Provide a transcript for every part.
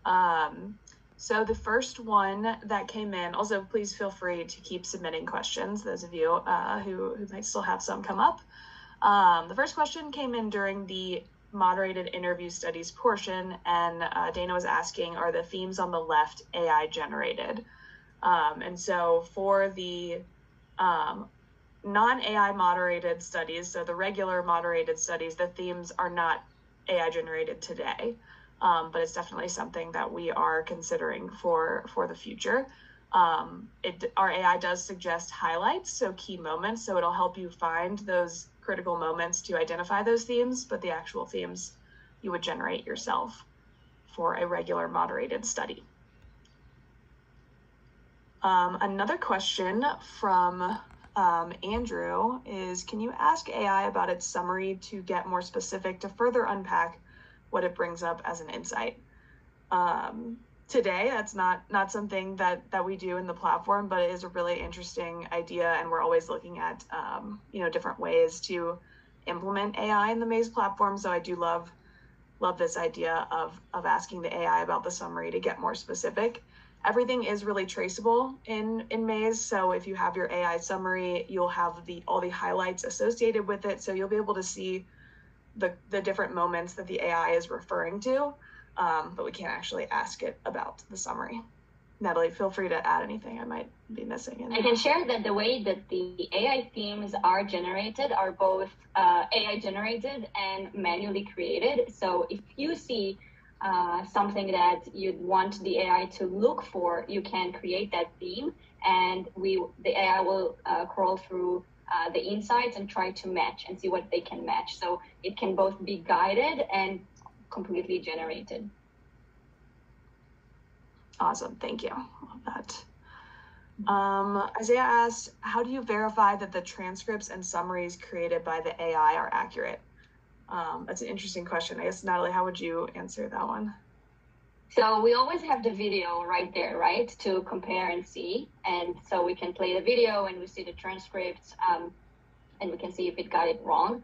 So the first one that came in, also please feel free to keep submitting questions, those of you who might still have some come up. The first question came in during the moderated interview studies portion, and Dana was asking, are the themes on the left AI generated? And so for the non-AI moderated studies, so the regular moderated studies, the themes are not AI generated today, but it's definitely something that we are considering for the future. Our AI does suggest highlights, so key moments, so it'll help you find those critical moments to identify those themes, but the actual themes you would generate yourself for a regular moderated study. Another question from Andrew is, can you ask AI about its summary to get more specific to further unpack what it brings up as an insight? Today, that's not something that we do in the platform, but it is a really interesting idea, and we're always looking at different ways to implement AI in the Maze platform. So I do love this idea of asking the AI about the summary to get more specific. Everything is really traceable in Maze. So if you have your AI summary, you'll have all the highlights associated with it. So you'll be able to see the different moments that the AI is referring to, but we can't actually ask it about the summary. Natalie, feel free to add anything I might be missing. I can share that the way that the AI themes are generated are both AI generated and manually created. So if you see something that you'd want the AI to look for, you can create that theme, and the AI will crawl through the insights and try to match and see what they can match. So it can both be guided and completely generated. Awesome, thank you. Love that. Isaiah asked, how do you verify that the transcripts and summaries created by the AI are accurate? That's an interesting question. I guess, Natalie, how would you answer that one? So we always have the video right there, right, to compare and see. And so we can play the video and we see the transcripts, and we can see if it got it wrong.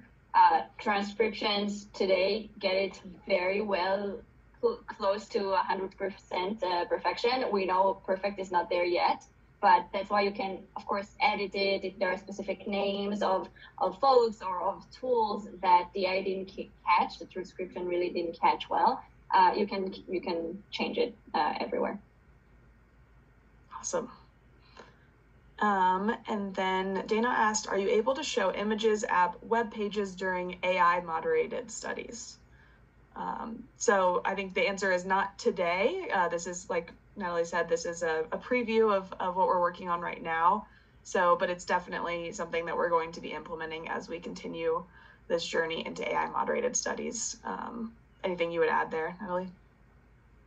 Transcriptions today get it very well, close to 100% perfection. We know perfect is not there yet, but that's why you can, of course, edit it if there are specific names of folks or of tools that the AI didn't catch, the transcription really didn't catch well. You can change it everywhere. Awesome. And then Dana asked, are you able to show images, app, web pages during AI moderated studies? So I think the answer is not today. This is, like Natalie said, this is a preview of what we're working on right now. So, but it's definitely something that we're going to be implementing as we continue this journey into AI moderated studies. Anything you would add there, Natalie?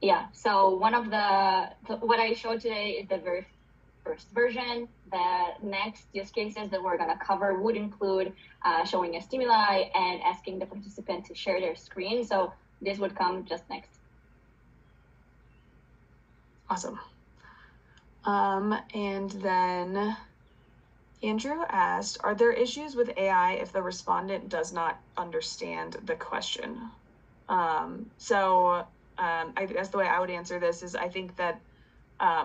Yeah, so what I showed today is the very first version. The next use cases that we're going to cover would include showing a stimuli and asking the participant to share their screen. So this would come just next. Awesome. And then Andrew asked, are there issues with AI if the respondent does not understand the question? I guess the way I would answer this is I think that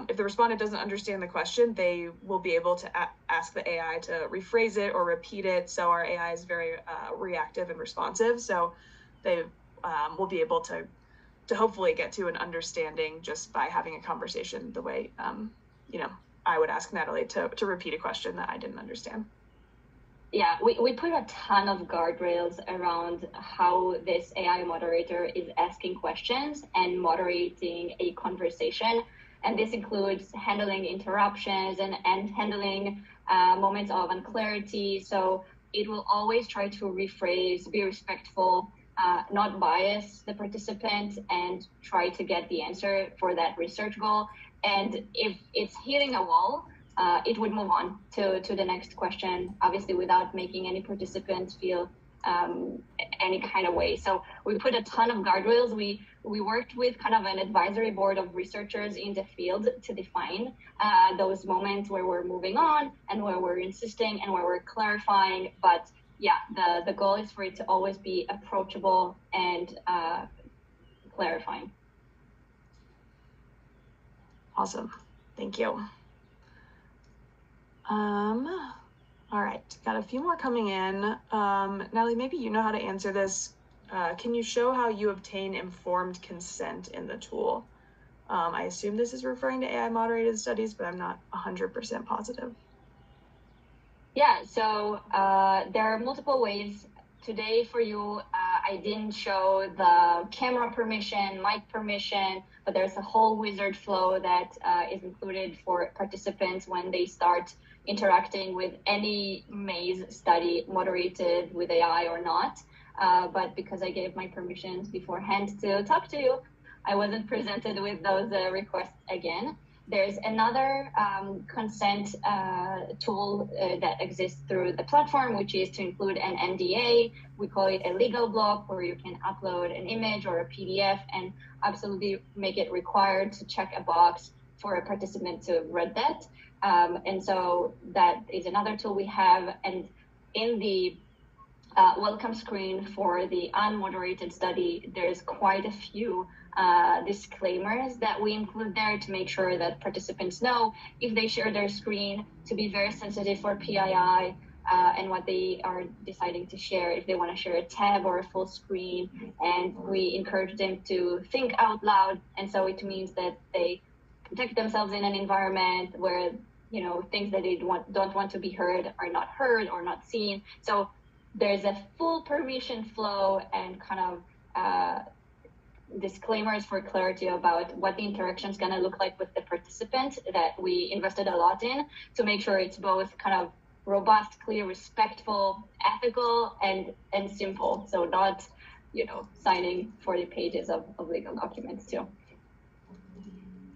if the respondent doesn't understand the question, they will be able to ask the AI to rephrase it or repeat it. So our AI is very reactive and responsive. So they will be able to hopefully get to an understanding just by having a conversation the way, I would ask Natalie to repeat a question that I didn't understand. Yeah, we put a ton of guardrails around how this AI moderator is asking questions and moderating a conversation. And this includes handling interruptions and handling moments of unclarity. So it will always try to rephrase, be respectful, not bias the participant, and try to get the answer for that research goal. And if it's hitting a wall, it would move on to the next question, obviously without making any participant feel any kind of way. So we put a ton of guardrails. We worked with kind of an advisory board of researchers in the field to define those moments where we're moving on and where we're insisting and where we're clarifying. But yeah, the goal is for it to always be approachable and clarifying. Awesome. Thank you. All right, got a few more coming in. Natalie, maybe you know how to answer this. Can you show how you obtain informed consent in the tool? I assume this is referring to AI moderated studies, but I'm not 100% positive. Yeah, so there are multiple ways. Today for you, I didn't show the camera permission, mic permission, but there's a whole wizard flow that is included for participants when they start interacting with any Maze study, moderated with AI or not. But because I gave my permissions beforehand to talk to you, I wasn't presented with those requests again. There's another consent tool that exists through the platform, which is to include an NDA. We call it a legal block, where you can upload an image or a PDF and absolutely make it required to check a box for a participant to have read that. And so that is another tool we have. And in the welcome screen for the unmoderated study, there's quite a few disclaimers that we include there to make sure that participants know if they share their screen to be very sensitive for PII and what they are deciding to share, if they want to share a tab or a full screen. And we encourage them to think out loud. And so it means that they protect themselves in an environment where, you know, things that they don't want to be heard are not heard or not seen. So there's a full permission flow and kind of disclaimers for clarity about what the interaction is going to look like with the participant that we invested a lot in to make sure it's both kind of robust, clear, respectful, ethical, and simple. So not, you know, signing 40 pages of legal documents too.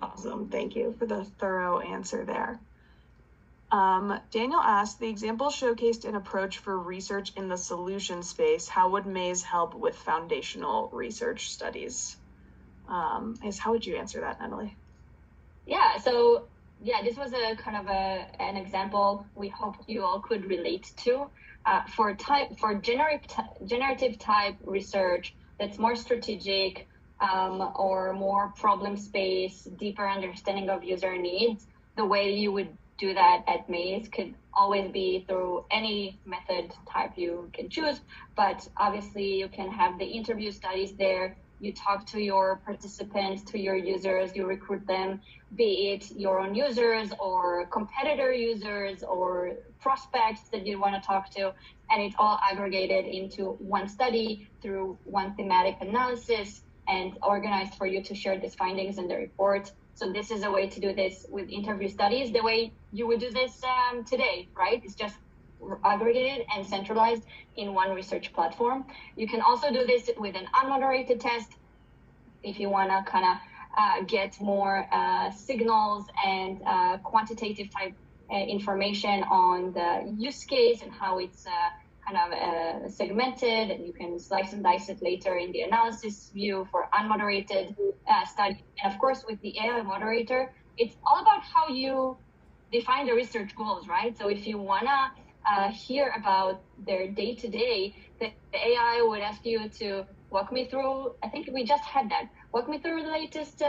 Awesome. Thank you for the thorough answer there. Daniel asked, the example showcased an approach for research in the solution space. How would Maze help with foundational research studies? How would you answer that, Natalie? Yeah, so yeah, this was a kind of an example we hope you all could relate to. For generative type research that's more strategic or more problem space, deeper understanding of user needs, the way you would do that at Maze could always be through any method type you can choose, but obviously you can have the interview studies there. You talk to your participants, to your users, you recruit them, be it your own users or competitor users or prospects that you want to talk to, and it's all aggregated into one study through one thematic analysis and organized for you to share these findings in the report. So this is a way to do this with interview studies, the way you would do this today, right? It's just aggregated and centralized in one research platform. You can also do this with an unmoderated test if you want to kind of get more signals and quantitative type information on the use case and how it's kind of segmented, and you can slice and dice it later in the analysis view for unmoderated study. And of course, with the AI moderator, it's all about how you define the research goals, right? So if you want to hear about their day-to-day, the AI would ask you to walk me through, I think we just had that, walk me through the latest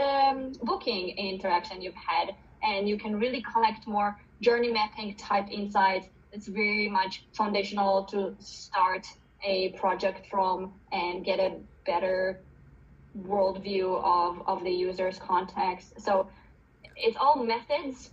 booking interaction you've had, and you can really collect more journey mapping type insights. It's very much foundational to start a project from and get a better worldview of the user's context. So it's all methods